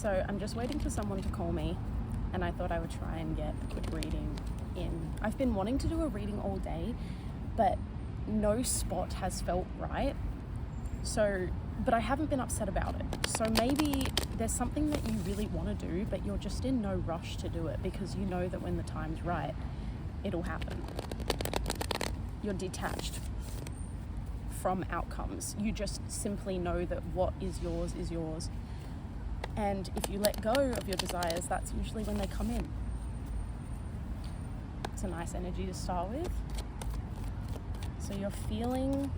So I'm just waiting for someone to call me, and I thought I would try and get a quick reading in. I've been wanting to do a reading all day, but no spot has felt right. But I haven't been upset about it. So maybe there's something that you really want to do, but you're just in no rush to do it because you know that when the time's right, it'll happen. You're detached from outcomes. You just simply know that what is yours is yours. And if you let go of your desires, that's usually when they come in. It's a nice energy to start with. So you're feeling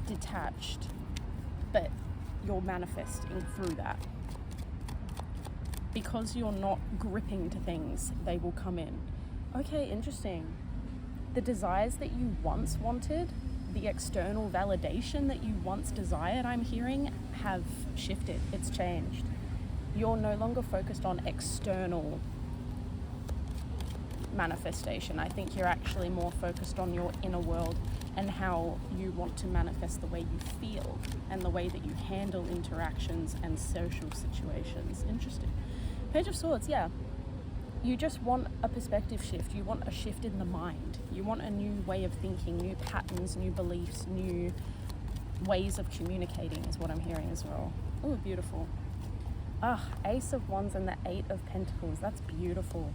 detached, but you're manifesting through that. Because you're not gripping to things, they will come in. Okay, interesting. The desires that you once wanted, the external validation that you once desired, I'm hearing, have shifted. It's changed. You're no longer focused on external manifestation. I think you're actually more focused on your inner world and how you want to manifest the way you feel and the way that you handle interactions and social situations. Interesting. Page of Swords, yeah. You just want a perspective shift. You want a shift in the mind. You want a new way of thinking, new patterns, new beliefs, new ways of communicating is what I'm hearing as well. Oh, beautiful. Ace of Wands and the Eight of Pentacles. That's beautiful.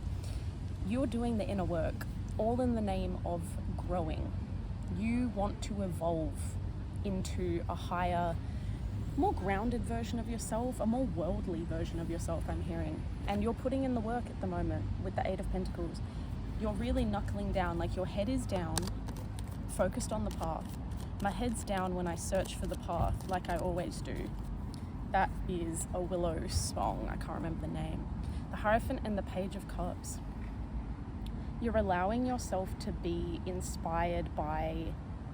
You're doing the inner work, all in the name of growing. You want to evolve into a higher, more grounded version of yourself, a more worldly version of yourself, I'm hearing. And you're putting in the work at the moment with the Eight of Pentacles. You're really knuckling down, like your head is down, focused on the path. My head's down when I search for the path, like I always do. That is a Willow song, I can't remember the name. The Hierophant and the Page of Cups. You're allowing yourself to be inspired by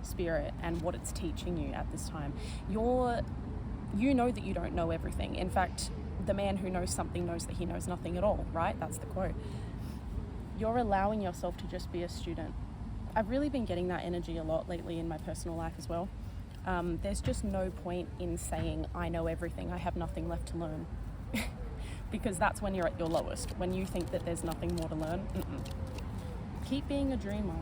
spirit and what it's teaching you at this time. You know that you don't know everything. In fact, the man who knows something knows that he knows nothing at all, right? That's the quote. You're allowing yourself to just be a student. I've really been getting that energy a lot lately in my personal life as well. There's just no point in saying, I know everything, I have nothing left to learn. Because that's when you're at your lowest, when you think that there's nothing more to learn. Keep being a dreamer.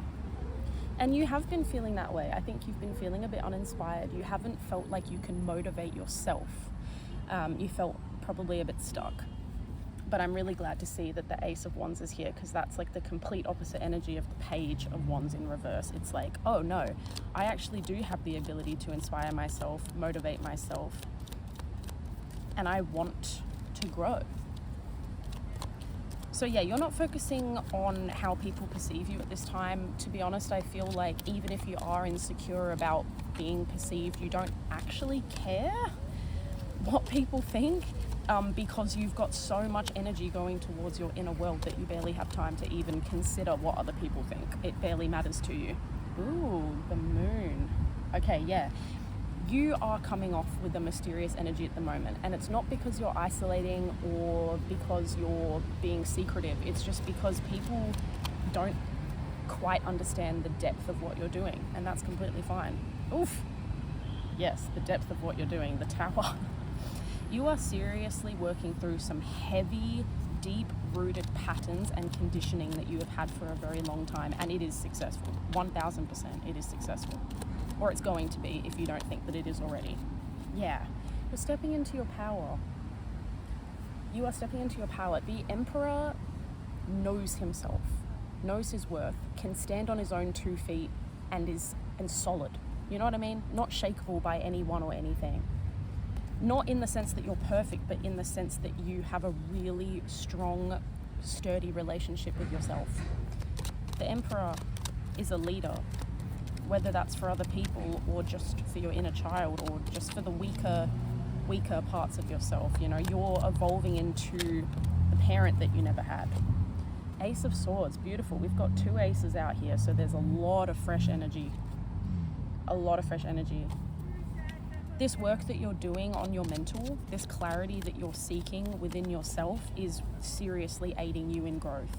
And you have been feeling that way. I think you've been feeling a bit uninspired. You haven't felt like you can motivate yourself. You felt probably a bit stuck. But I'm really glad to see that the Ace of Wands is here, because that's like the complete opposite energy of the Page of Wands in reverse. It's like, oh no, I actually do have the ability to inspire myself, motivate myself, and I want to grow. So yeah, you're not focusing on how people perceive you at this time. To be honest, I feel like even if you are insecure about being perceived, you don't actually care what people think, because you've got so much energy going towards your inner world that you barely have time to even consider what other people think. It barely matters to you. Ooh, the Moon. Okay, yeah. You are coming off with a mysterious energy at the moment, and it's not because you're isolating or because you're being secretive. It's just because people don't quite understand the depth of what you're doing, and that's completely fine. Oof. Yes, the depth of what you're doing, the Tower. You are seriously working through some heavy, deep-rooted patterns and conditioning that you have had for a very long time, and it is successful. 1000% it is successful. Or it's going to be if you don't think that it is already. Yeah, you're stepping into your power. You are stepping into your power. The Emperor knows himself, knows his worth, can stand on his own 2 feet and solid. You know what I mean? Not shakeable by anyone or anything. Not in the sense that you're perfect, but in the sense that you have a really strong, sturdy relationship with yourself. The Emperor is a leader, whether that's for other people or just for your inner child or just for the weaker parts of yourself. You know, you're evolving into the parent that you never had. Ace of Swords, beautiful. We've got 2 aces out here, so there's a lot of fresh energy. A lot of fresh energy. This work that you're doing on your mental, this clarity that you're seeking within yourself is seriously aiding you in growth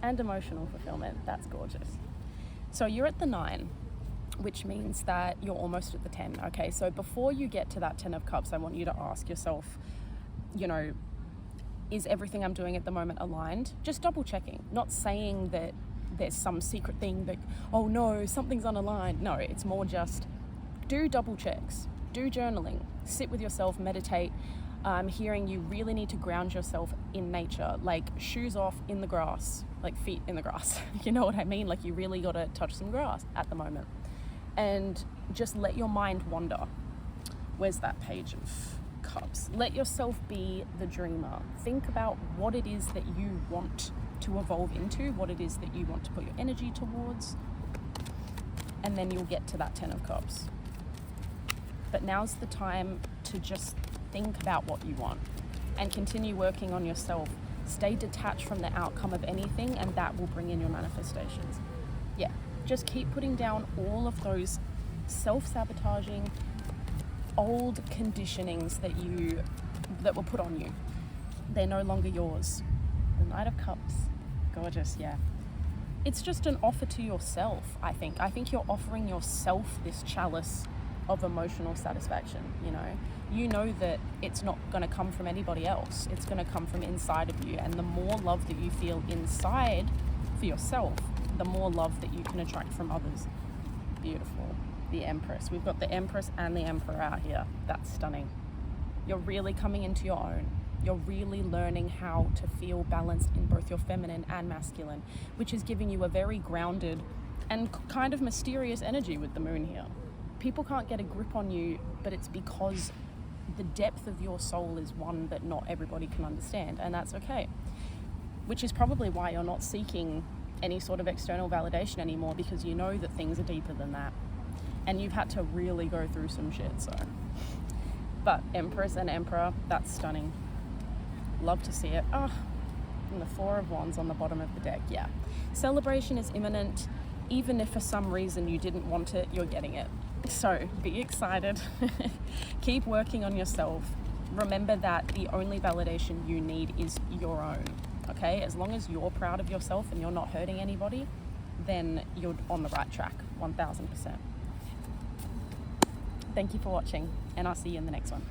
and emotional fulfillment. That's gorgeous. So you're at the 9. which means that you're almost at the 10. Okay, so before you get to that 10 of cups, I want you to ask yourself, is everything I'm doing at the moment aligned? Just double checking, not saying that there's some secret thing that, oh no, something's unaligned. No, it's more just do double checks, do journaling, sit with yourself, meditate. I'm hearing you really need to ground yourself in nature, like shoes off in the grass, like feet in the grass. You know what I mean? Like you really got to touch some grass at the moment. And just let your mind wander. Where's that page of cups? Let yourself be the dreamer. Think about what it is that you want to evolve into, what it is that you want to put your energy towards, and then you'll get to that 10 of cups. But now's the time to just think about what you want and continue working on yourself. Stay detached from the outcome of anything, and that will bring in your manifestations. Yeah, just keep putting down all of those self-sabotaging old conditionings that were put on you. They're no longer yours. The Knight of Cups, gorgeous. Yeah, it's just an offer to yourself. I think you're offering yourself this chalice of emotional satisfaction. You know that it's not going to come from anybody else. It's going to come from inside of you, and the more love that you feel inside for yourself, the more love that you can attract from others. Beautiful. The Empress. We've got the Empress and the Emperor out here. That's stunning. You're really coming into your own. You're really learning how to feel balanced in both your feminine and masculine, which is giving you a very grounded and kind of mysterious energy with the moon here. People can't get a grip on you, but it's because the depth of your soul is one that not everybody can understand, and that's okay. Which is probably why you're not seeking any sort of external validation anymore, because you know that things are deeper than that. And you've had to really go through some shit, so. But Empress and Emperor, that's stunning. Love to see it. Oh, and the Four of Wands on the bottom of the deck, yeah. Celebration is imminent. Even if for some reason you didn't want it, you're getting it. So be excited. Keep working on yourself. Remember that the only validation you need is your own, okay? As long as you're proud of yourself and you're not hurting anybody, then you're on the right track, 1000%. Thank you for watching, and I'll see you in the next one.